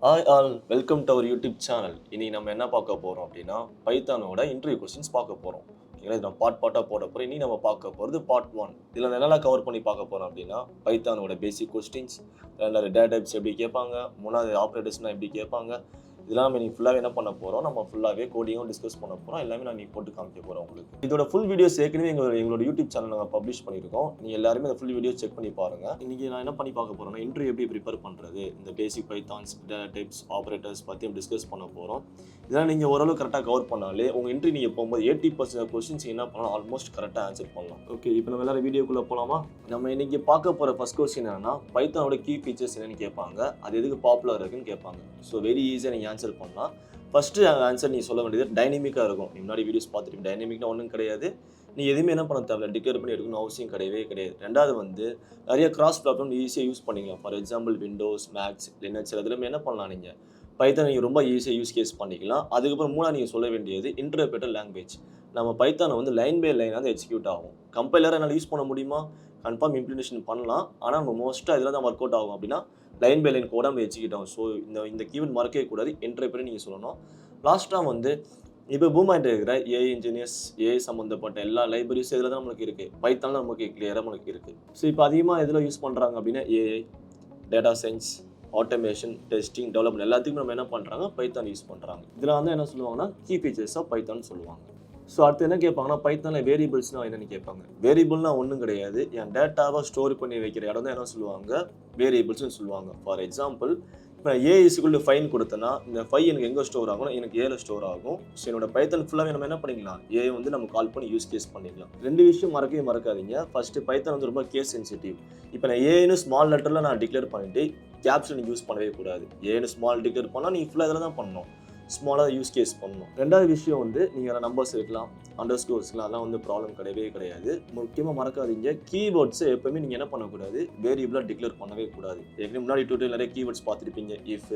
Hi all welcome to our YouTube channel. இனி நம்ம என்ன பார்க்க போகிறோம் அப்படின்னா பைத்தானோட இன்டர்வியூ கொஸ்டின்ஸ் பார்க்க போகிறோம். ஓகேங்களா, இது நம்ம பார்ட்டாக போட போகிறோம். இனி நம்ம பார்க்க போகிறது பார்ட் 1. இதில் என்னெல்லாம் கவர் பண்ணி பார்க்க போகிறோம் அப்படின்னா பைத்தானோட பேசிக் கொஸ்டின்ஸ், ரெண்டாவது டேட்டா டைப்ஸ் எப்படி கேட்பாங்க, மூணாவது ஆப்ரேட்டர்ஸ்னால் எப்படி கேட்பாங்க, இதெல்லாம் நம்ம இன்னைக்கு ஃபுல்லாகவே என்ன பண்ண போகிறோம், நம்ம ஃபுல்லாகவே கோடிங்கும் டிஸ்கஸ் பண்ண போகிறோம். எல்லாமே நான் நீ போட்டு காமிக்க போகிறோம் உங்களுக்கு. இதோட ஃபுல் வீடியோஸ் ஏற்கனவே எங்களோட யூடியூப் சேனல் நாங்கள் பப்ளிஷ் பண்ணியிருக்கோம். நீங்கள் எல்லாருமே அந்த ஃபுல் வீடியோ செக் பண்ணி பாருங்கள். இன்றைக்கி நான் என்ன பண்ணி பார்க்க போகிறேன்னா இன்டர்வியூ எப்படி ப்ரிப்பேர் பண்ணுறது, இந்த பேசிக் பைத்தான்ஸ், டேட்டா டைப்ஸ், ஆப்ரேட்டர்ஸ் பற்றியும் டிஸ்கஸ் பண்ண போகிறோம். இதெல்லாம் நீங்கள் ஓரளவு கரெக்டாக கவர் பண்ணாலே உங்கள் இன்டர்வியூ நீங்கள் போகும்போது 80% கொஸ்டின்ஸ் என்ன பண்ணலாம் ஆல்மோஸ்ட் கரெக்டாக ஆன்சர் பண்ணலாம். ஓகே, இப்போ நம்ம எல்லாரும் வீடியோக்குள்ளே போகலாமா? நம்ம இன்றைக்கி பார்க்க போகிற ஃபஸ்ட் கொஸ்டின் என்னன்னா பைத்தானோட கீ ஃபீச்சர்ஸ் என்னென்னு கேட்பாங்க, அது எதுக்கு பாப்புலர் இருக்குன்னு கேட்பாங்க. ஸோ வெரி ஈஸியாக நீங்கள் ஆன்சர் பண்ணலாம். ஃபஸ்ட்டு ஆன்சர் நீ சொல்ல வேண்டியது டைனமிக்காக இருக்கும். நீ முன்னாடி வீடியோஸ் பார்த்துட்டு டைனமிக்னா ஒன்றும் கிடையாது, நீ எதுவுமே என்ன பண்ண தேவையில்ல, டிக்ளேர் பண்ணி எடுக்கணும் அவசியம் கிடையவே கிடையாது. ரெண்டாவது வந்து நிறைய கிராஸ் பிளாட்ஃபார்ம் ஈஸியாக யூஸ் பண்ணிக்கலாம். For example Windows, Macs, Linux எல்லாத்துலேயுமே என்ன பண்ணலாம், நீங்கள் பைத்தான் நீங்கள் ரொம்ப ஈஸியாக யூஸ் கேஸ் பண்ணிக்கலாம். அதுக்கப்புறம் மூணாவது நீங்கள் சொல்ல வேண்டியது இன்டர்பிரேட்டர் லாங்குவேஜ். நம்ம பைத்தானை வந்து லைன் பை லைனாக தான் எக்ஸிக்யூட் ஆகும். கம்பைலராக என்னால் யூஸ் பண்ண முடியுமா? கன்ஃபார்ம் இம்ப்ளிமெண்டேஷன் பண்ணலாம். ஆனால் நம்ம மோஸ்ட்டாக இதில் தான் ஒர்க் அவுட் ஆகும் அப்படின்னா லைன் பை லைன் கோடாக நம்ம எக்ஸிக்யூட் ஆகும். ஸோ இந்த கீவர்ட் மறக்கவே கூடாது, இன்டர்பிரேட்டர் நீங்கள் சொல்லணும். லாஸ்ட்டாக வந்து இப்போ பூமாயிட்டு இருக்கிற ஏஐ இன்ஜினியர்ஸ், ஏஐ சம்மந்தப்பட்ட எல்லா லைப்ரரிஸ் இதில் தான் நம்மளுக்கு இருக்குது. பைத்தானில் நமக்கு கிளியராக நம்மளுக்கு இருக்குது. ஸோ இப்போ அதிகமாக எதில் யூஸ் பண்ணுறாங்க அப்படின்னா AI, data science, automation, testing, development எல்லாத்துக்கும் நம்ம என்ன பண்ணுறாங்க, பைத்தான் யூஸ் பண்ணுறாங்க. இதில் வந்து என்ன சொல்லுவாங்கன்னா கீ ஃபீச்சர்ஸாக பைத்தான் சொல்லுவாங்க. ஸோ அடுத்து என்ன கேட்பாங்கன்னா பைத்தானில் வேரியபிள்ஸ்னால் என்னென்னு கேட்பாங்க. வேரியபிள்னால் ஒன்றும் கிடையாது, என் டேட்டாவை ஸ்டோர் பண்ணி வைக்கிற இடம் தான் என்ன சொல்லுவாங்க, வேரியபிள்ஸ்னு சொல்லுவாங்க. ஃபார் எக்ஸாம்பிள் இப்போ ஏ இஸ்குள்ள ஃபைன் கொடுத்தனா இந்த ஃபை எனக்கு எங்கே ஸ்டோர் ஆகும், எனக்கு ஏல ஸ்டோர் ஆகும். ஸோ என்னோட பைத்தன் ஃபுல்லாகவே நம்ம என்ன பண்ணிக்கலாம், ஏ வந்து நம்ம கால் பண்ணி யூஸ் கேஸ் பண்ணிக்கலாம். ரெண்டு விஷயம் மறக்கவே மறக்காதீங்க. ஃபஸ்ட்டு பைத்தன் வந்து ரொம்ப கேஸ் சென்சிட்டிவ். இப்போ நான் ஏன்னு ஸ்மால் லெட்டரில் நான் டிக்ளேர் பண்ணிட்டு கேப்ஸை நீங்கள் யூஸ் பண்ணவே கூடாது. ஏன்னு ஸ்மால் டிக்ளேர் பண்ணால் நீங்கள் ஃபுல்லாக இதில் தான் பண்ணணும், ஸ்மாலாக யூஸ் கேஸ் பண்ணணும். ரெண்டாவது விஷயம் வந்து நீங்கள் நம்பர்ஸ் இருக்கலாம், அண்டர்ஸ்கோர்ஸ்லாம், அதெல்லாம் வந்து ப்ராப்ளம் கிடையவே கிடையாது. முக்கியமாக மறக்காதீங்க, கீவேர்ட்ஸை எப்போவுமே நீங்கள் என்ன பண்ணக்கூடாது, வேரியபிளாக டிக்ளேர் பண்ணவே கூடாது. ஏற்கனவே முன்னாடி டியூட்டோரியல் நிறைய கீவேர்ட்ஸ் பார்த்துருப்பீங்க, இஃப்,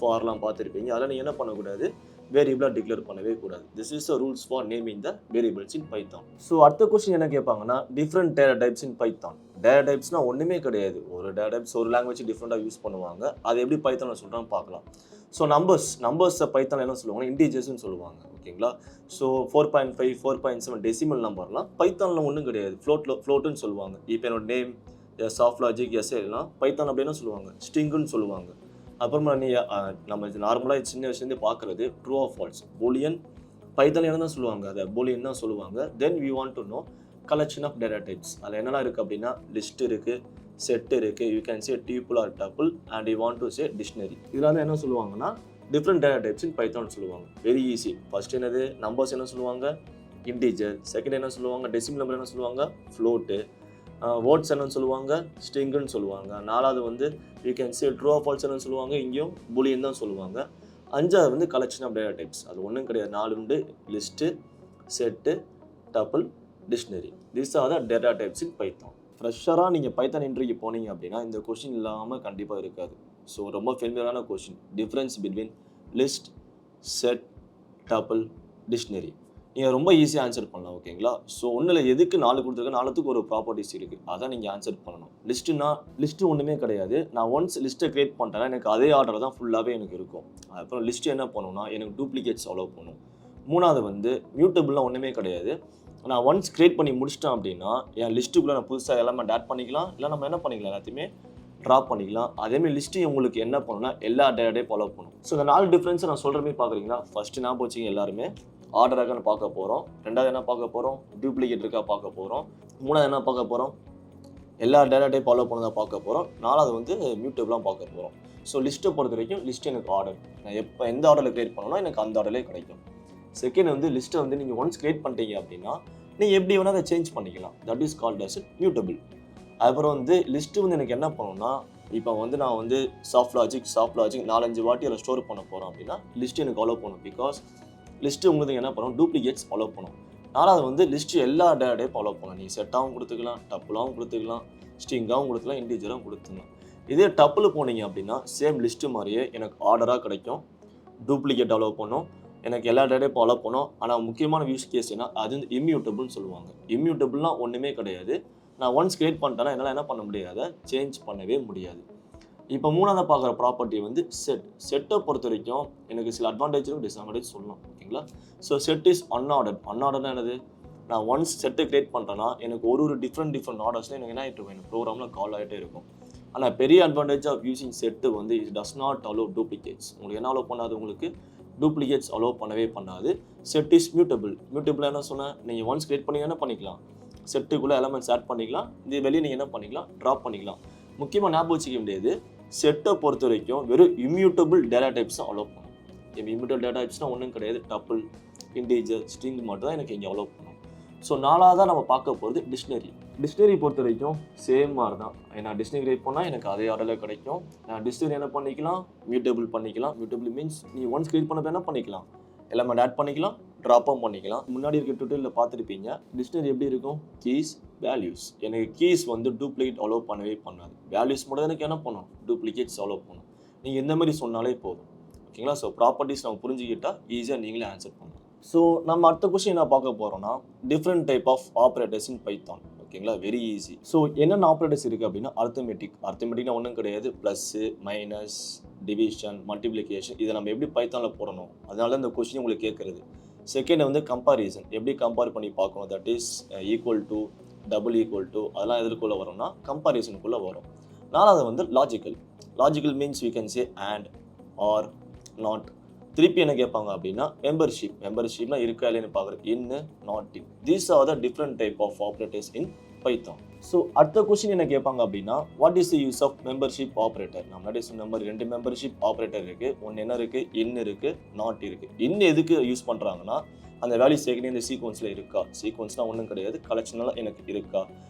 ஃபார்லாம் பார்த்துருப்பீங்க. அதெல்லாம் நீங்கள் என்ன பண்ணக்கூடாது, வேரியபிளாக டிக்ளேர் பண்ணவே கூடாது. This is the rules for naming the variables in Python. So அடுத்த கொஸ்டின் என்ன கேட்பாங்கன்னா different data types in Python. Data டைப்ஸ்னால் ஒன்றுமே கிடையாது, ஒரு டேட்டா டைப்ஸ் ஒரு லாங்குவேஜ் டிஃப்ரெண்ட்டாக யூஸ் பண்ணுவாங்க. அது எப்படி பைத்தானில் சொல்கிறான்னு பார்க்கலாம். ஸோ நம்பர்ஸை பைத்தானில் என்ன சொல்லுவாங்க, இன்டிஜர்ஸ்னு சொல்லுவாங்க. ஓகேங்களா, ஸோ 4.5, 4.7 டெசிமல் நம்பர்லாம் பைத்தானில் ஒன்றும் கிடையாது, ஃப்ளோட்டுன்னு சொல்லுவாங்க. இப்போ என்னோட நேம், சாஃப்ட் லாஜிக், எஸ்ஏலாம் பைத்தான் அப்படின்னா சொல்லுவாங்க, ஸ்ட்ரிங்குன்னு சொல்லுவாங்க. அப்புறமா நீ நம்ம நார்மலாக சின்ன விஷயத்தை பார்க்குறது ட்ரூ ஆஃப் ஃபால்ஸ், பூலியன் பைத்தானில் என்ன தான் சொல்லுவாங்க, அதை பூலியன் தான் சொல்லுவாங்க. Then we want to know collection of data types. அதில் என்னெல்லாம் இருக்குது அப்படின்னா லிஸ்ட் இருக்குது, செட் இருக்குது, you can say tuple or tuple, and you want to say dictionary. இதில் வந்து என்ன சொல்லுவாங்கன்னா different data types in Python சொல்லுவாங்க. Very easy. ஃபர்ஸ்ட் என்னது, நம்பர்ஸ் என்ன சொல்லுவாங்க, இன்டிஜர். செகண்ட் என்ன சொல்லுவாங்க, டெசிமல் நம்பர் என்ன சொல்லுவாங்க, ஃப்ளோட்டு. வேர்ட்ஸ் என்னன்னு சொல்லுவாங்க, ஸ்ட்ரிங்குன்னு சொல்லுவாங்க. நாலாவது வந்து you can say true of false என்னன்னு சொல்லுவாங்க, இங்கேயும் பூலியன் தான் சொல்லுவாங்க. அஞ்சாவது வந்து கலெக்ஷன் ஆஃப் டேட்டா டைப்ஸ். அது ஒன்றும் கிடையாது, 4 உண்டு, list, set, tuple, dictionary. These are the data types in Python. ஃப்ரெஷராக நீங்கள் பைத்தான் இன்டர்வியூக்கு போனீங்க அப்படின்னா இந்த கொஸ்டின் இல்லாமல் கண்டிப்பாக இருக்காது. ஸோ ரொம்ப ஃபெமிலியரான question, difference between list, set, tuple, dictionary. நீங்கள் ரொம்ப ஈஸியாக ஆன்சர் பண்ணலாம். ஓகேங்களா, ஸோ ஒன்றில் எதுக்கு 4 கொடுத்துருக்க, 4த்துக்கு ஒரு ப்ராப்பர்ட்டிஸ் இருக்குது, அதான் நீங்கள் ஆன்சர் பண்ணணும். லிஸ்ட்டு ஒன்றுமே கிடையாது. நான் ஒன்ஸ் லிஸ்ட்டை க்ரியேட் பண்ணிட்டேன்னா எனக்கு அதே ஆர்டர் தான் ஃபுல்லாகவே எனக்கு இருக்கும். அப்புறம் லிஸ்ட்டு என்ன பண்ணணும்னா எனக்கு டூப்ளிகேட்ஸ் அலோவ் பண்ணும். மூணாவது வந்து மியூட்டபிள்லாம் ஒன்றுமே கிடையாது. நான் ஒன்ஸ் க்ரியேட் பண்ணி முடிச்சிட்டேன் அப்படின்னா என் லிஸ்ட்டுக்குள்ளே நான் புதுசாக எல்லாமே ஆட் பண்ணிக்கலாம், இல்லை நம்ம என்ன பண்ணிக்கலாம், எல்லாத்தையுமே ட்ராப் பண்ணிக்கலாம். அதேமாதிரி லிஸ்ட்டு உங்களுக்கு என்ன பண்ணணும்னா எல்லா டேட்டாடையும் ஃபாலோ பண்ணும். ஸோ இந்த 4 டிஃப்ரென்ஸை நான் சொல்கிற மாதிரி பார்க்குறீங்களா. ஃபஸ்ட்டு நான் போச்சிங்க எல்லாருமே ஆர்டராக பார்க்க போகிறோம். ரெண்டாவது என்ன பார்க்க போகிறோம், டூப்ளிகேட் இருக்கா பார்க்க போகிறோம். மூணாவது என்ன பார்க்க போகிறோம், எல்லா டேட்டாடையும் ஃபாலோ பண்ணதாக பார்க்க போகிறோம். நாலாவது வந்து மியூட்டபிளாக பார்க்க போகிறோம். ஸோ லிஸ்ட்டை பொறுத்த வரைக்கும் லிஸ்ட் எனக்கு ஆர்டர், நான் எப்போ எந்த ஆர்டரில் க்ரியேட் பண்ணணும்னா எனக்கு அந்த ஆர்டர்லேயே கிடைக்கும். செகண்ட் வந்து லிஸ்ட்டை வந்து நீங்கள் ஒன்ஸ் க்ரியேட் பண்ணிட்டீங்க அப்படின்னா நீங்கள் எப்படி வேணால் அதை சேஞ்ச் பண்ணிக்கலாம், that is called as mutable. அப்புறம் வந்து லிஸ்ட்டு வந்து எனக்கு என்ன பண்ணணும்னா இப்போ வந்து நான் வந்து சாஃப்ட் லாஜிக் 4-5 வாட்டி அதில் ஸ்டோர் பண்ண போகிறோம் அப்படின்னா லிஸ்ட்டு எனக்கு அலோவ் பண்ணும். பிகாஸ் லிஸ்ட்டு உங்களுக்கு என்ன பண்ணும், டூப்ளிகேட்ஸ் அலோவ் பண்ணும். நாலாவது வந்து லிஸ்ட்டு எல்லா டேட்டாடையும் ஃபாலோ பண்ணலாம். நீங்கள் செட்டாகவும் கொடுத்துக்கலாம், டப்புளாகவும் கொடுத்துக்கலாம், ஸ்ட்ரிங்காகவும் கொடுத்துக்கலாம், இன்டிஜராகவும் கொடுத்துக்கலாம். இதே டப்பில் போனீங்க அப்படின்னா சேம் லிஸ்ட்டு மாதிரியே எனக்கு ஆர்டராக கிடைக்கும், டூப்ளிகேட் அலோவ் பண்ணும், எனக்கு எல்லா டேட்டையும் ஃபாலோ பண்ணும். ஆனால் முக்கியமான யூஸ் கேஸ் என்ன, அது வந்து இம்மியூட்டபிள்னு சொல்லுவாங்க. இம்மியூட்டபிள்லாம் ஒன்றுமே கிடையாது. நான் ஒன்ஸ் க்ரியேட் பண்ணிட்டேன்னா என்னால் என்ன பண்ண முடியாது, சேஞ்ச் பண்ணவே முடியாது. இப்போ மூணாவது பார்க்குற ப்ராப்பர்ட்டி வந்து செட்டை பொறுத்த வரைக்கும் எனக்கு சில அட்வான்டேஜும் டிஸ்அட்வான்டேஜ் சொல்லலாம். ஓகேங்களா? ஸோ செட் இஸ் அன்ஆர்டர்னா என்னது? நான் ஒன்ஸ் செட்டை கிரியேட் பண்ணுறேன்னா எனக்கு ஒரு டிஃப்ரெண்ட் ஆர்டர்ஸில் எனக்கு என்ன ஆகிட்டு இருக்கும், எனக்கு ப்ரோக்ராமில் கால் ஆகிட்டே இருக்கும். ஆனால் பெரிய அட்வான்டேஜ் ஆஃப் யூசிங் செட்டு வந்து it does not allow duplicates. உங்களுக்கு என்ன அலோவ் பண்ணாது, உங்களுக்கு டூப்ளிகேட்ஸ் அலோவ் பண்ணவே பண்ணாது. Set is mutable. என்ன சொன்னேன், நீங்கள் ஒன்ஸ் கிரியேட் பண்ணி என்ன பண்ணிக்கலாம், செட்டுக்குள்ளே எலமெண்ட்ஸ் ஆட் பண்ணிக்கலாம், இது வெளியே நீங்கள் என்ன பண்ணிக்கலாம், ட்ராப் பண்ணிக்கலாம். முக்கியமாக ஞாபகம் வச்சுக்க வேண்டியது, செட்டை பொறுத்த வரைக்கும் வெறும் இம்யூட்டபிள் டேட்டா டைப்ஸ் தான் அலோவ் பண்ணும். இம்யூட்டபிள் டேட்டா டைப்ஸ்னால் ஒன்றும் கிடையாது, டப்பிள், இன்டீஜர், ஸ்ட்ரிங் மட்டும் தான் எனக்கு இங்கே அலோவ் பண்ணும். ஸோ நாலாவதாக நம்ம பார்க்க போகிறது டிக்ஷனரி பொறுத்த வரைக்கும் சேம் மாதிரி தான். ஏன்னா டிக்ஷனரி கிரியேட் பண்ணால் எனக்கு அதே ஆர்டரில் கிடைக்கும். நான் டிக்ஷனரி என்ன பண்ணிக்கலாம், மியூட்டபிள் பண்ணிக்கலாம். மியூட்டபிள் மீன்ஸ் நீ ஒன்ஸ் கிரியேட் பண்ணப்போ என்ன பண்ணிக்கலாம், எலமெண்ட் ஆட் பண்ணிக்கலாம், ட்ராப்பும் பண்ணிக்கலாம். முன்னாடி இருக்க ட்யூட்டோரியலில் பார்த்துருப்பீங்க. டிக்ஷனரி எப்படி இருக்கும், கீஸ், வேல்யூஸ். எனக்கு கீஸ் வந்து டூப்ளிகேட் அலோவ் பண்ணவே பண்ணாது. வேல்யூஸ் மட்டும் எனக்கு என்ன பண்ணும், டூப்ளிகேட்ஸ் அலோவ் பண்ணும். நீங்கள் இந்த மாதிரி சொன்னாலே போதும். ஓகேங்களா? ஸோ ப்ராப்பர்ட்டிஸ் நம்ம புரிஞ்சுக்கிட்டால் ஈஸியாக நீங்களே ஆன்சர் பண்ணலாம். ஸோ நம்ம அடுத்த கொஸ்டின் என்ன பார்க்க போகிறோம்னா, different type of operators in Python. ஓகேங்களா? Very easy. ஸோ என்னென்ன ஆப்ரேட்டர்ஸ் இருக்குது அப்படின்னா, அர்த்தமெட்டிக்னா ஒன்றும் கிடையாது, ப்ளஸ்ஸு, மைனஸ், டிவிஷன், மல்டிப்ளிகேஷன். இதை நம்ம எப்படி பைத்தானில் போடணும், அதனால இந்த கொஸ்டின் உங்களுக்கு கேட்குறது. செகண்ட் வந்து கம்பாரிசன், எப்படி கம்பேர் பண்ணி பார்க்கணும், that is equal to, double equal to, அதெல்லாம் எதுக்குள்ளே வரும்னா கம்பாரிசனுக்குள்ளே வரும். நாலாவது வந்து logical means we can say and, or, not. திருப்பி என்ன கேட்பாங்க அப்படின்னா மெம்பர்ஷிப்லாம் இருக்கா இல்லைன்னு பார்க்குறது, இன்னு, not in. These are the different type of operators in Python. So அடுத்த கொஸ்டின் என்ன கேட்பாங்க அப்படின்னா, what is the use of membership operator. நம்ம முன்னாடி சொன்ன மாதிரி 2 மெம்பர்ஷிப் ஆப்ரேட்டர் இருக்குது. ஒன்று என்ன இருக்குது, இன் இருக்குது, நாட் இருக்குது. இன் எதுக்கு யூஸ் பண்ணுறாங்கன்னா, அந்த வேல்யூ சேர்க்கணும் இந்த சீக்வன்ஸில் இருக்கா, சீக்வன்ஸ்னால் ஒன்றும் கிடையாது, கலெக்ஷனெலாம் எனக்கு இருக்கா.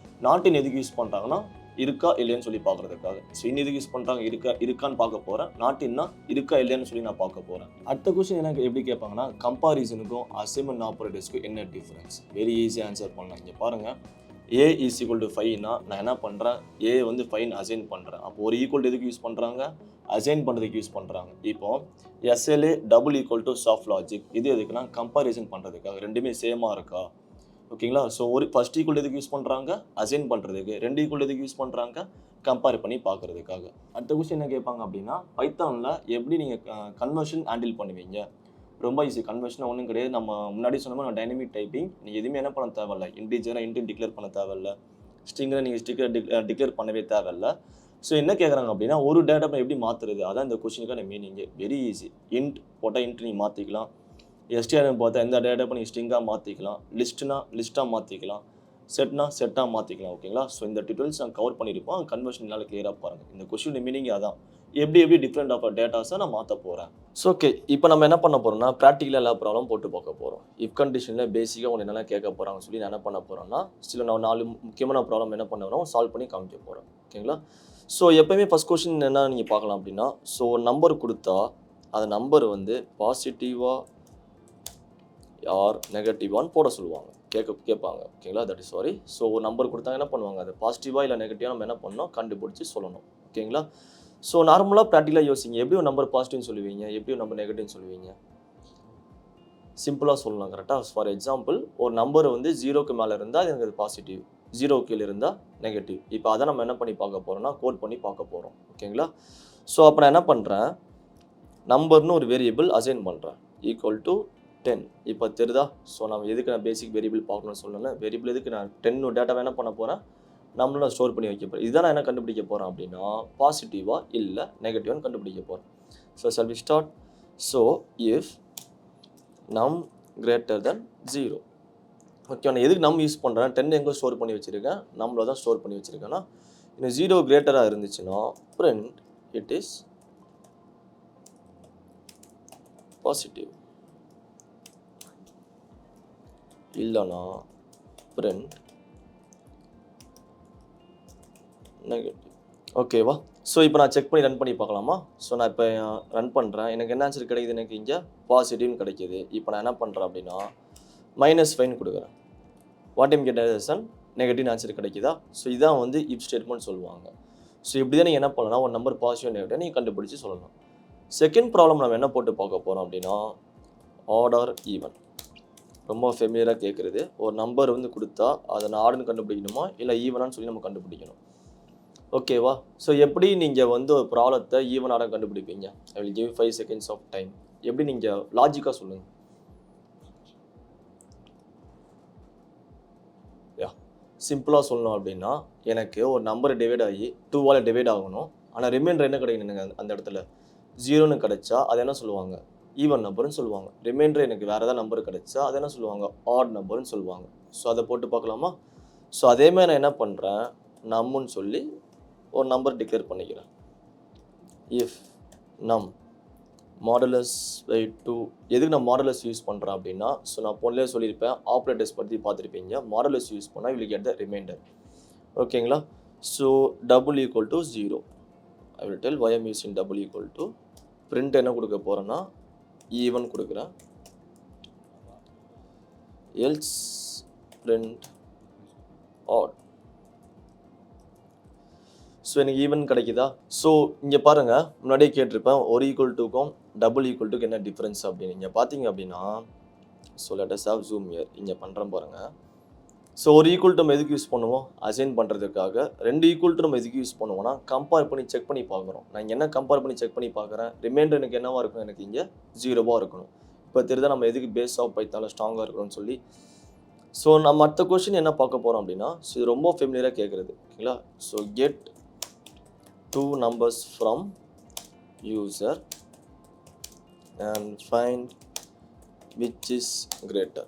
நாட் இன் எதுக்கு யூஸ் பண்ணுறாங்கன்னா, இருக்கா இல்லையான்னு சொல்லி பார்க்குறதுக்காக. ஸோ இன் எதுக்கு யூஸ் பண்ணுறாங்க, இருக்கான்னு பார்க்க போகிறேன். நாட்டின்னா இருக்கா இல்லையான்னு சொல்லி நான் பார்க்க போகிறேன். அடுத்த கொஸ்டின் எனக்கு எப்படி கேட்பாங்கன்னா, கம்பாரிசனுக்கும் அசைன்மெண்ட் ஆப்ரேட்டர்ஸ்க்கும் என்ன டிஃப்ரென்ஸ். வெரி ஈஸியாக ஆன்சர் பண்ணலாம். இங்கே பாருங்கள், ஏ இஸ் ஈக்குவல் டு 5னா நான் என்ன பண்ணுறேன், ஏ வந்து 5 அசைன் பண்ணுறேன். அப்போ ஒரு ஈக்குவல் எதுக்கு யூஸ் பண்ணுறாங்க, அசைன் பண்ணுறதுக்கு யூஸ் பண்ணுறாங்க. இப்போ SLA double equal to soft logic, இது எதுக்குன்னா கம்பாரிசன் பண்ணுறதுக்காக. ரெண்டுமே சேமாக இருக்கா, ஓகேங்களா? ஸோ ஒரு ஃபர்ஸ்ட் ஈக்குவல் எதுக்கு யூஸ் பண்ணுறாங்க, அசைன் பண்ணுறதுக்கு. 2 ஈக்குவல் எதுக்கு யூஸ் பண்ணுறாங்க, கம்பேர் பண்ணி பார்க்குறதுக்காக. அடுத்த கொஸ்டின் என்ன கேட்பாங்க அப்படின்னா, பைத்தானில் எப்படி நீங்கள் கன்வர்ஷன் ஹேண்டில் பண்ணுவீங்க. ரொம்ப ஈஸி. கன்வர்ஷன் ஒன்றும் கிடையாது, நம்ம முன்னாடி சொன்ன மாதிரி டைனமிக் டைப்பிங். நீங்கள் எதுவுமே என்ன பண்ண தேவையில்லை, இன்டீஜராக இன்ட்டு டிக்ளேர் பண்ண தேவையில்லை, ஸ்ட்ரிங்கை நீங்கள் டிக்ளேர் பண்ணவே தேவையில்லை. ஸோ என்ன கேட்குறாங்க அப்படின்னா, ஒரு டேட்டா எப்படி மாற்றுறது, அதான் இந்த கொஸ்டினுக்கான மீனிங்கு. Very easy. இன்ட் போட்டால் இன்ட் நீங்கள் மாற்றிக்கலாம், எஸ்டிஆர்னு பார்த்தா எந்த டேட்டா பண்ணி ஸ்ட்ரிங்காக மாற்றிக்கலாம், லிஸ்ட்டாக மாற்றிக்கலாம், செட்டாக மாற்றிக்கலாம். ஓகேங்களா? ஸோ இந்த டீட்டெயில்ஸ் நான் கவர் பண்ணியிருப்போம். கன்வர்ஷனால் கிளியராக பாருங்கள். இந்த கொஸ்டின் மீனிங் அதான், எப்படி டிஃப்ரெண்ட் ஆஃப் டேட்டாஸை நான் மாற்ற போகிறேன். ஸோ ஓகே, இப்போ நம்ம என்ன பண்ண போகிறோம்னா, ப்ராக்டிக்கலாக எல்லா ப்ராப்ளம் போட்டு பார்க்க போகிறோம். இஃப் கண்டிஷனில் பேசிக்காக ஒன்று என்னென்ன கேட்க போகிறாங்கன்னு சொல்லி நான் என்ன பண்ண போகிறேன்னா, சில நான் 4 முக்கியமான ப்ராப்ளம் என்ன பண்ண வரோம், சால்வ் பண்ணி காமிக்க போகிறேன். ஓகேங்களா? ஸோ எப்போயுமே ஃபஸ்ட் கொஸ்டின் என்ன நீங்கள் பார்க்கலாம் அப்படின்னா, ஸோ நம்பர் கொடுத்தா அந்த நம்பர் வந்து பாசிட்டிவாக ஆர் நெகட்டிவான்னு போட சொல்லுவாங்க, கேட்பாங்க. ஓகேங்களா? That is sorry. ஸோ ஒரு நம்பர் கொடுத்தா என்ன பண்ணுவாங்க, அது பாசிட்டிவாக இல்லை நெகட்டிவாக நம்ம என்ன பண்ணணும், கண்டுபிடிச்சி சொல்லணும். ஓகேங்களா? ஸோ நார்மலாக ப்ராக்டிக்கலாக யோசிங்க, எப்படி ஒரு நம்பர் பாசிட்டிவ்னு சொல்லுவீங்க, எப்படி ஒரு நம்பர் நெகட்டிவ்னு சொல்லுவீங்க. சிம்பிளாக சொல்லலாம். கரெக்டாக? ஃபார் எக்ஸாம்பிள், ஒரு நம்பர் வந்து 0க்கு மேலே இருந்தால் எனக்கு அது பாசிட்டிவ், 0க்கு கீழே இருந்தால் நெகட்டிவ். இப்போ அதை நம்ம என்ன பண்ணி பார்க்க போகிறோம்னா, கோட் பண்ணி பார்க்க போகிறோம். ஓகேங்களா? ஸோ அப்போ நான் என்ன பண்ணுறேன், நம்பர்னு ஒரு வேரியபிள் அசைன் பண்ணுறேன், ஈக்குவல் டு 10. இப்போ தெரியுதா? ஸோ நம்ம எதுக்கு நான் பேசிக் வேரியபிள் பார்க்கணும்னு சொல்லணும். வேரியபிள் எதுக்கு நான் 10 டேட்டாவை என்ன பண்ண போகிறேன், நம்மளும் ஸ்டோர் பண்ணி வைக்க போகிறேன். இதுதான் நான் என்ன கண்டுபிடிக்க போகிறேன் அப்படின்னா, பாசிட்டிவாக இல்லை நெகட்டிவான்னு கண்டுபிடிக்க போகிறேன். So shall we start? So if num greater than 0. Okay, நான் எதுக்கு நம் யூஸ் பண்ணுறேன், 10 எங்கே ஸ்டோர் பண்ணி வச்சுருக்கேன், நம்மள தான் ஸ்டோர் பண்ணி வச்சுருக்கேன்னா, இன்னும் 0 கிரேட்டராக இருந்துச்சுன்னா print it is பாசிட்டிவ், இல்லைனா print நெகட்டிவ். ஓகேவா? ஸோ இப்போ நான் செக் பண்ணி ரன் பண்ணி பார்க்கலாமா? ஸோ நான் இப்போ ரன் பண்ணுறேன், எனக்கு என்ன ஆன்சர் கிடைக்குது, எனக்கு இங்கே பாசிட்டிவ்னு கிடைக்கிது. இப்போ நான் என்ன பண்ணுறேன் அப்படின்னா, -5 கொடுக்குறேன். What time get negative answer கிடைக்குதா? ஸோ இதான் வந்து இஃப் ஸ்டேட்மெண்ட் சொல்லுவாங்க. ஸோ இப்படி தான் நீங்கள் என்ன பண்ணலாம், ஒரு நம்பர் பாசிட்டிவ் நெகட்டிவ் நீங்கள் கண்டுபிடிச்சி சொல்லணும். செகண்ட் ப்ராப்ளம் நம்ம என்ன போட்டு பார்க்க போகிறோம் அப்படின்னா, ஆர்டர் ஈவன். ரொம்ப ஃபெமிலியராக கேட்குறது. ஒரு நம்பர் வந்து கொடுத்தா அதை நான் ஆர்டர்னு கண்டுபிடிக்கணுமா இல்லை ஈவனான்னு சொல்லி நம்ம கண்டுபிடிக்கணும். ஓகேவா? ஸோ எப்படி நீங்கள் வந்து ஒரு ப்ராப்ளத்தை ஈவனாக கண்டுபிடிப்பீங்க? I will give 5 seconds of time. எப்படி நீங்கள் லாஜிக்காக சொல்லுங்கள். யா சிம்பிளாக சொல்லணும் அப்படின்னா, எனக்கு ஒரு நம்பர் டிவைட் ஆகி 2ஆல் டிவைட் ஆகணும். ஆனால் ரிமைண்டர் என்ன கிடைக்கணும் அந்த இடத்துல 0ன்னு கிடைச்சா அதை என்ன சொல்லுவாங்க? ஈவன் நம்பர்னு சொல்லுவாங்க. ரிமைண்டர் எனக்கு வேறு ஏதாவது நம்பர் கிடைச்சா அதை என்ன சொல்லுவாங்க? ஆட் நம்பர்னு சொல்லுவாங்க. ஸோ அதை போட்டு பார்க்கலாமா? ஸோ அதேமாதிரி நான் என்ன பண்ணுறேன், நம்முன்னு சொல்லி ஒரு நம்பர் டிக்ளேர் பண்ணிக்கிறேன். இஃப் நம் மாடுலஸ் பை 2. எதுக்கு நான் மாடுலஸ் யூஸ் பண்ணுறேன் அப்படின்னா, ஸோ நான் பொண்ணுலேயே சொல்லியிருப்பேன், ஆப்ரேட்டர்ஸ் பற்றி பார்த்துருப்பீங்க. மாடுலஸ் யூஸ் பண்ணால் வில் கெட் த ரிமைண்டர். ஓகேங்களா? So double equal to 0. I will tell why am using double equal to print என்ன கொடுக்க போகிறேன்னா ஈவன் கொடுக்குறேன். Else print odd. ஸோ எனக்கு ஈவன் கிடைக்குதா? ஸோ இங்கே பாருங்கள், முன்னாடியே கேட்டிருப்பேன் ஒரு ஈக்குவல் டுக்கும் டபுள் ஈக்குவல் டுக்கு என்ன டிஃப்ரென்ஸ் அப்படின்னு. இங்கே பார்த்தீங்க அப்படின்னா, so let us have zoom year. இங்கே பண்ணுறேன் பாருங்கள். ஸோ ஒரு ஈக்குவல் டு நம்ம எதுக்கு யூஸ் பண்ணுவோம்? அசைன் பண்ணுறதுக்காக. 2 ஈக்குவல் டு நம்ம எதுக்கு யூஸ் பண்ணுவோம்னா கம்பேர் பண்ணி செக் பண்ணி பார்க்குறோம். நான் இங்கே என்ன கம்பேர் பண்ணி செக் பண்ணி பார்க்குறேன், ரிமைண்டர் எனக்கு என்னவாக இருக்கணும், எனக்கு இங்கே 0வாக இருக்கணும். இப்போ தெரியுதா நம்ம எதுக்கு பேஸ் ஆஃப் பைத்தானில் ஸ்ட்ராங்காக இருக்கணும்னு சொல்லி. ஸோ நம்ம அடுத்த கொஸ்டின் என்ன பார்க்க போகிறோம் அப்படின்னா, ஸோ இது ரொம்ப ஃபெமிலியராக கேட்குறது. ஓகேங்களா? So get 2 numbers from user and find which is greater.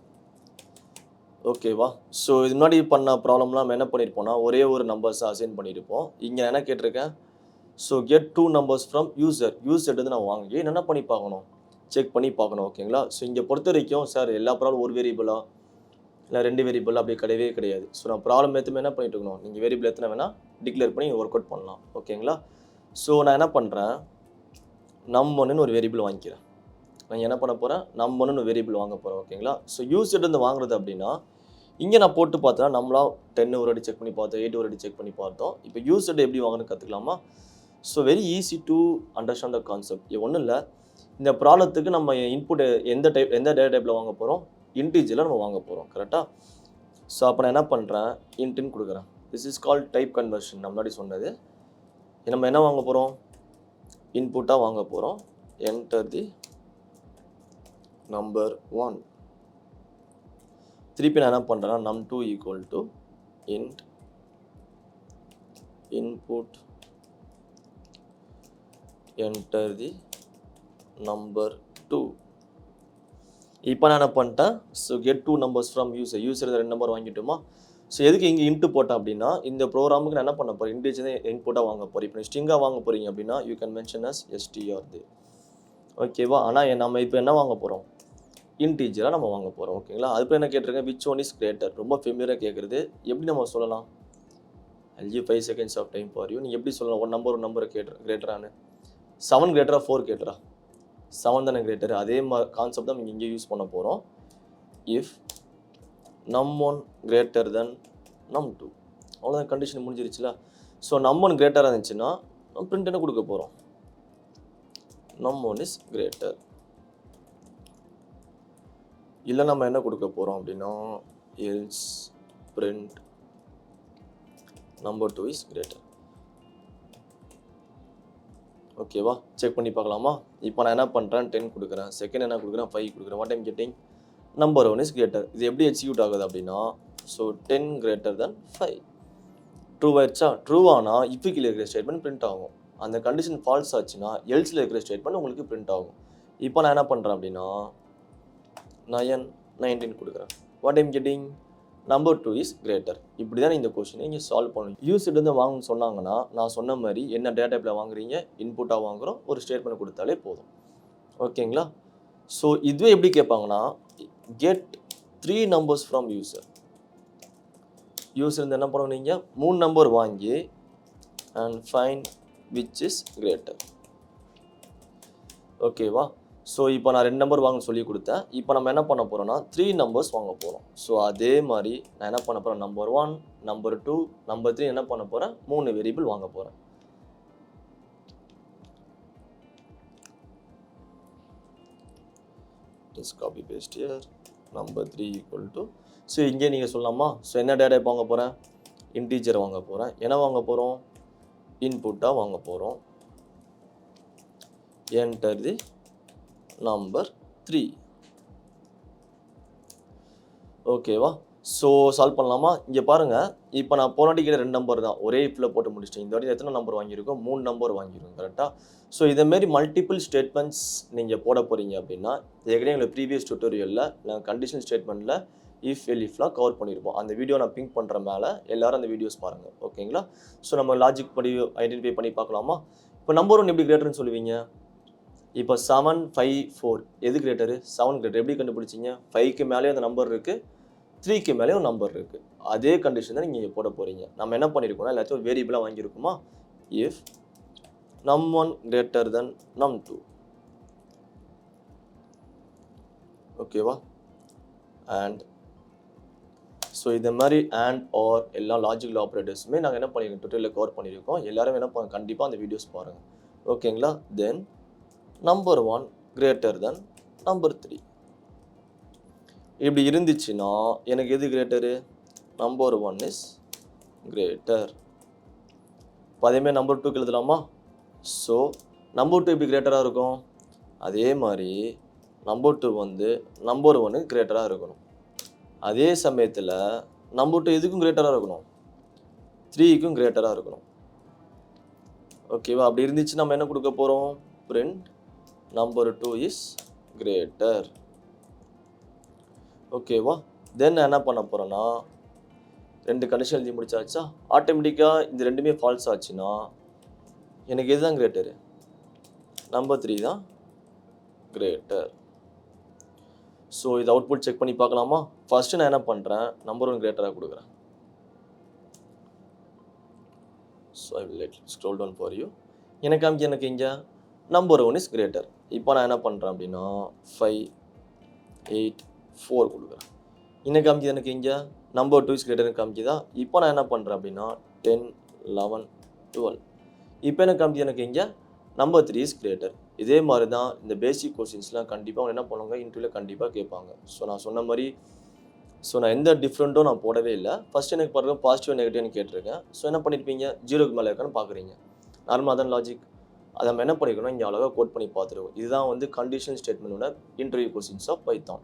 ஓகேவா? ஸோ இது முன்னாடி பண்ண ப்ராப்ளம்லாம் நம்ம என்ன பண்ணியிருப்போம்னா, ஒரே ஒரு நம்பர்ஸை அசைன் பண்ணியிருப்போம். இங்கே என்ன கேட்டிருக்கேன், so get 2 numbers from user. User வந்து நான் வாங்கி என்ன பண்ணி பார்க்கணும், செக் பண்ணி பார்க்கணும். ஓகேங்களா? ஸோ இங்கே பொறுத்த வரைக்கும் சார் எல்லா ப்ராப்ளம் ஒரு வேரியபிளா இல்லை 2 வேரியபிள் அப்படி கிடையவே கிடையாது. ஸோ நான் ப்ராப்ளம் எத்தனை என்ன பண்ணிட்டு இருக்கணும், நீங்கள் வேரியபிள் எத்தனை வேணால் டிக்ளேர் பண்ணி ஒர்க் அவுட் பண்ணலாம். ஓகேங்களா? ஸோ நான் என்ன பண்ணுறேன், நம்1ன்னு ஒரு வேரியபிள் வாங்கிக்கிறேன். நான் என்ன பண்ண போகிறேன், நம்1ன்னு ஒரு வேரியபிள் வாங்க போகிறேன். ஓகேங்களா? ஸோ யூசர்லேருந்து வாங்குறது அப்படின்னா, இங்கே நான் போட்டு பார்த்தேன், நம்மளா 10 ஒரு அடி செக் பண்ணி பார்த்தோம், 8 ஒரு அடி செக் பண்ணி பார்த்தோம். இப்போ யூசர்ட எப்படி வாங்கணும்னு கற்றுக்கலாமா? So very easy to understand the concept. இது ஒன்றும் இல்லை, இந்த ப்ராப்ளத்துக்கு நம்ம இன்புட் எந்த டேட்டா டைப்பில் வாங்க போகிறோம், இன்டீஜரில் நம்ம வாங்க போகிறோம். கரெக்டாக? ஸோ அப்போ நான் என்ன பண்ணுறேன், இன்ட்னு கொடுக்குறேன். This is called type conversion. நம்ம முன்னாடி சொன்னது. நம்ம என்ன வாங்க போகிறோம், இன்புட்டாக வாங்க போகிறோம். Enter the number 1. திருப்பி நான் என்ன பண்ணுறேன்னா num2 equal to int input enter the number 2. இப்போ நான் என்ன பண்ணிட்டேன், so get 2 numbers from user. User 2 number வாங்கிட்டோமா? ஸோ எதுக்கு இங்கே இன்ட்டு போட்டேன் அப்படின்னா, இந்த ப்ரோக்ராமுக்கு நான் என்ன பண்ண போகிறேன், இன்டீஜர் இன்புட்டாக வாங்க போகிறேன். இப்போ ஸ்ட்ரிங்காக வாங்க போகிறீங்க அப்படின்னா you can mention as str. ஓகேவா? ஆனால் நம்ம இப்போ என்ன வாங்க போகிறோம், இன்டீஜராக நம்ம வாங்க போகிறோம். ஓகேங்களா? அதுக்கு என்ன கேட்டிருக்கேன், விச் ஒன் இஸ் கிரேட்டர். ரொம்ப ஃபெமிலியராக கேட்குறது. எப்படி நம்ம சொல்லலாம், I'll give 5 seconds of time for you. நீங்கள் எப்படி சொல்லலாம், ஒரு நம்பரை கிரேட்டரானு? 7 கிரேட்டரா 4 கிரேட்டரா? 7 தானே கிரேட்டர். அதே மாதிரி கான்செப்ட் தான் நீங்கள் இங்கே யூஸ் பண்ண போகிறோம். If num1 greater than num2. அவ்வளோதான், கண்டிஷன் முடிஞ்சிருச்சுல. ஸோ num1 கிரேட்டராக இருந்துச்சுன்னா நம்ம பிரிண்ட் என்ன கொடுக்க போகிறோம், num1 இஸ் கிரேட்டர். இல்லை நம்ம என்ன கொடுக்க போகிறோம் அப்படின்னா else print number 2 is greater. ஓகேவா? செக் பண்ணி பார்க்கலாமா? இப்போ நான் என்ன பண்ணுறேன், 10 கொடுக்குறேன். செகண்ட் என்ன கொடுக்குறேன், 5 கொடுக்குறேன். What I'm getting, number 1 is greater. இது எப்படி எக்ஸிக்யூட் ஆகுது அப்படின்னா, ஸோ 10 கிரேட்டர் தென் 5. ட்ரூ ஆயிடுச்சா? ட்ரூ ஆனால் இஃப்க்கு இருக்கிற ஸ்டேட்மெண்ட் பிரிண்ட் ஆகும். அந்த கண்டிஷன் ஃபால்ஸ் ஆச்சுன்னா எல்ஸில் இருக்கிற ஸ்டேட்மெண்ட் உங்களுக்கு பிரிண்ட் ஆகும். இப்போ நான் என்ன பண்ணுறேன் அப்படின்னா 19 கொடுக்குறேன். What I'm getting, number 2 is greater. இப்படி தான் இந்த கொஸ்டினை இங்கே சால்வ் பண்ணணும். யூஸ்லேருந்து வாங்கணும்னு சொன்னாங்கன்னா நான் சொன்ன மாதிரி என்ன டேட்டா டைப்பில் வாங்குறீங்க, இன்புட்டாக வாங்குகிறோம், ஒரு ஸ்டேட்மெண்ட் கொடுத்தாலே போதும். ஓகேங்களா? ஸோ இதுவே எப்படி கேட்பாங்கன்னா, get 3 numbers from user. User என்ன பண்ணணும், நீங்கள் 3 நம்பர் வாங்கி and find which is greater. ஓகேவா? ஸோ இப்போ நான் 2 நம்பர் வாங்க சொல்லி கொடுத்தேன். இப்போ நம்ம என்ன பண்ண போகிறோம்னா 3 numbers வாங்க போகிறோம். ஸோ அதே மாதிரி நான் என்ன பண்ண போகிறேன், நம்பர் 1, நம்பர் 2, நம்பர் 3 என்ன பண்ண போகிறேன், 3 வேரியபிள் வாங்க போகிறேன். Just copy paste here. Number 3 equal to, so இங்கே நீங்கள் சொல்லலாமா, ஸோ என்ன டேட்டா வாங்க போகிறேன், இன்டீஜர் வாங்க போகிறேன். என்ன வாங்க போகிறோம், இன்புட்டாக வாங்க போகிறோம். Enter the number 3. ஓகேவா? ஸோ சால்வ் பண்ணலாமா? இங்கே பாருங்கள், இப்போ நான் போனாட்டி கிட்ட 2 நம்பர் தான் ஒரே இஃபில் போட்டு முடிச்சிட்டேன். இந்த வாட்டி எத்தனை நம்பர் வாங்கியிருக்கோம்? 3 நம்பர் வாங்கியிருக்கோம். கரெக்டாக? ஸோ இதேமாரி மல்டிபிள் ஸ்டேட்மெண்ட்ஸ் நீங்கள் போட போகிறீங்க அப்படின்னா, ஏற்கனவே எங்களை ப்ரீவியஸ் டியூட்டோரியலில் நாங்கள் கண்டிஷனல் ஸ்டேட்மெண்ட்டில் இஃப்லாம் கவர் பண்ணியிருப்போம். அந்த வீடியோ நான் பிங்க் பண்ணுற மேலே எல்லோரும் அந்த வீடியோஸ் பாருங்கள். ஓகேங்களா? ஸோ நம்ம லாஜிக் படி ஐடென்டிஃபை பண்ணி பார்க்கலாமா? இப்போ நம்பர் 1 எப்படி கிரேட்டர்னு சொல்லுவீங்க? இப்போ 7, 5, 4 எது கிரேட்டரு? 7 கிரேட்டர். எப்படி கண்டுபிடிச்சிங்க? 5க்கு மேலே அந்த நம்பர் இருக்குது, 3க்கு மேலே ஒரு நம்பர் இருக்குது. அதே கண்டிஷன் தான் நீங்கள் போட போகிறீங்க. நம்ம என்ன பண்ணியிருக்கோம்னா எல்லாத்தையும் ஒரு வேரியபிளாக வாங்கியிருக்குமா? If num1 greater than num2. ஓகேவா? அண்ட் ஸோ இந்த மாதிரி அண்ட் ஆர் எல்லா லாஜிக்கல் ஆப்ரேட்டர்ஸுமே நாங்கள் என்ன பண்ணியிருக்கோம் டுட்டோரியலில் கவர் பண்ணியிருக்கோம். எல்லாரும் என்ன பண்ண கண்டிப்பாக அந்த வீடியோஸ் பாருங்கள். ஓகேங்களா? தென் நம்பர் 1 greater than நம்பர் 3. இப்படி இருந்துச்சுன்னா எனக்கு எது கிரேட்டரு? Number 1 is greater. இப்போ அதேமாதிரி நம்பர் 2க்கு எழுதலாமா? ஸோ நம்பர் 2 எப்படி கிரேட்டராக இருக்கும்? அதே மாதிரி நம்பர் 2 வந்து நம்பர் 1க்கு கிரேட்டராக இருக்கணும். அதே சமயத்தில் நம்பர் 2 எதுக்கும் கிரேட்டராக இருக்கணும்? 3க்கும் கிரேட்டராக இருக்கணும். ஓகேவா? அப்படி இருந்துச்சு நம்ம என்ன கொடுக்க போகிறோம்? Print number 2 is greater. ஓகேவா? தென் என்ன பண்ண போகிறேன்னா 2 கண்டிஷன் எழுதி முடிச்சாச்சா? ஆட்டோமேட்டிக்காக இந்த ரெண்டுமே ஃபால்ஸ் ஆச்சுன்னா எனக்கு எதுதான் கிரேட்டரு? நம்பர் 3 தான் கிரேட்டர். ஸோ இது அவுட்புட் செக் பண்ணி பார்க்கலாமா? ஃபஸ்ட்டு நான் என்ன பண்ணுறேன்? நம்பர் 1 கிரேட்டராக கொடுக்குறேன். So I will let scroll down for you. எனக்கு இங்கே நம்பர் 1 இஸ் கிரேட்டர். இப்போ நான் என்ன பண்ணுறேன் அப்படின்னா 5, 8, 4 கொடுக்குறேன். எனக்கு இங்கே நம்பர் 2 இஸ் கிரேட்டர்னு காமிக்குதா? இப்போ நான் என்ன பண்ணுறேன் அப்படின்னா 10, 11, 12. இப்போ எனக்கு இங்கே நம்பர் 3 இஸ் கிரேட்டர். இதே மாதிரி தான் இந்த பேசிக் கொஸ்டின்ஸ்லாம் கண்டிப்பாக என்ன பண்ணுவாங்க இன்டர்வியூவில் கண்டிப்பாக கேட்பாங்க. ஸோ நான் சொன்ன மாதிரி நான் எந்த டிஃப்ரெண்ட்டும் நான் போடவே இல்லை. ஃபஸ்ட் எனக்கு பாருங்கள் பாசிட்டிவ் நெகட்டிவ்னு கேட்டிருக்கேன். ஸோ என்ன பண்ணியிருப்பீங்க? 0க்கு மேலே இருக்கான்னு பார்க்குறீங்க. நார்மலாக தான் லாஜிக். அதை நம்ம என்ன பண்ணிக்கணும்? இங்கே அழகாக கோட் பண்ணி பார்த்துருவோம். இதுதான் வந்து கண்டிஷனல் ஸ்டேட்மெண்ட்டோட interview questions of Python.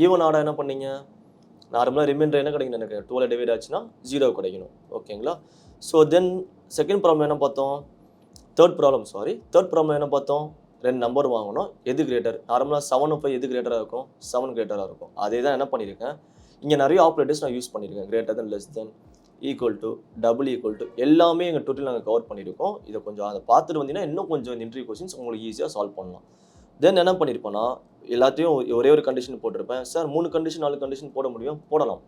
Even ஆடா என்ன பண்ணீங்க? நார்மலாக ரிமைண்டர் என்ன கிடைக்கணும்? எனக்கு 12 டிவைட் ஆச்சுன்னா 0 கிடைக்கணும். ஓகேங்களா? ஸோ தென் செகண்ட் ப்ராப்ளம் என்ன பார்த்தோம்? தேர்ட் ப்ராப்ளம் என்ன பார்த்தோம்? 2 நம்பர் வாங்கணும். எது கிரேட்டர்? நார்மலாக 7 5 எது கிரேட்டராக இருக்கும்? 7 கிரேட்டராக இருக்கும். அதே தான் என்ன பண்ணியிருக்கேன், இங்கே நிறைய ஆப்ரேட்டர்ஸ் நான் யூஸ் பண்ணியிருக்கேன். Greater than, less than, equal to, double equal to எல்லாமே எங்கள் டோட்டல் நாங்கள் கவர் பண்ணியிருக்கோம். இதை கொஞ்சம் அதை பார்த்துட்டு வந்தீங்கன்னா இன்னும் கொஞ்சம் இந்த இன்டர்வியூ கொஸ்டின்ஸ் உங்களுக்கு ஈஸியாக சால்வ் பண்ணலாம். தென் என்ன பண்ணியிருப்பேன்னா எல்லாத்தையும் ஒரே ஒரு கண்டிஷன் போட்டிருப்பேன். சார் 3 கண்டிஷன் 4 கண்டிஷன் போட முடியும், போடலாம்.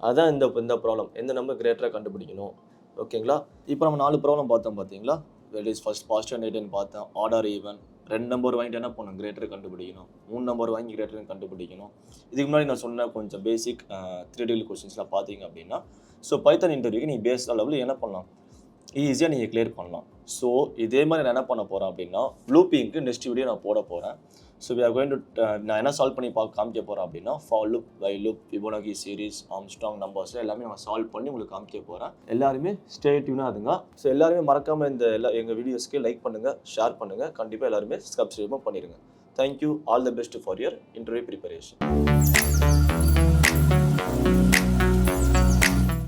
அதுதான் இந்த ப்ராப்ளம். எந்த நம்பர் கிரேட்டராக கண்டுபிடிக்கணும். ஓகேங்களா? இப்போ நம்ம 4 ப்ராப்ளம் பார்த்தோம் பார்த்தீங்களா? Well is first positive negative பார்த்தோம். Order even. 2 நம்பர் வாங்கிட்டு என்ன பண்ணணும்? கிரேட்டர் கண்டுபிடிக்கணும். 3 நம்பர் வாங்கி கிரேட்டர் கண்டுபிடிக்கணும். இதுக்கு முன்னாடி நான் சொன்ன கொஞ்சம் பேசிக் 3 டிகிரி கொஸ்டின்ஸ்லாம் பார்த்தீங்க அப்படின்னா பைத்தான் இன்டர்வியூக்கு நீங்கள் பேஸ் லெவலில் என்ன பண்ணலாம்? ஈஸியாக நீங்கள் கிளியர் பண்ணலாம். ஸோ இதே மாதிரி நான் என்ன பண்ண போகிறேன் அப்படின்னா லூப்பிங்க்கு நெக்ஸ்ட் வீடியோ நான் போட போகிறேன். So we are going to நான் என்ன சால்வ் பண்ணி காமிக்க போகிறேன் அப்படின்னா for loop, while loop, Fibonacci series, Armstrong numbers எல்லாமே நான் சால்வ் பண்ணி உங்களுக்கு காமிக்க போகிறேன். எல்லாருமே ஸ்டே டியூனாக இருங்க. ஸோ எல்லாருமே மறக்காமல் எங்கள் வீடியோஸ்க்கு லைக் பண்ணுங்கள், ஷேர் பண்ணுங்கள். கண்டிப்பாக எல்லாருமே சப்ஸ்கிரைபும் பண்ணிடுங்க. Thank you. All the best for your interview preparation.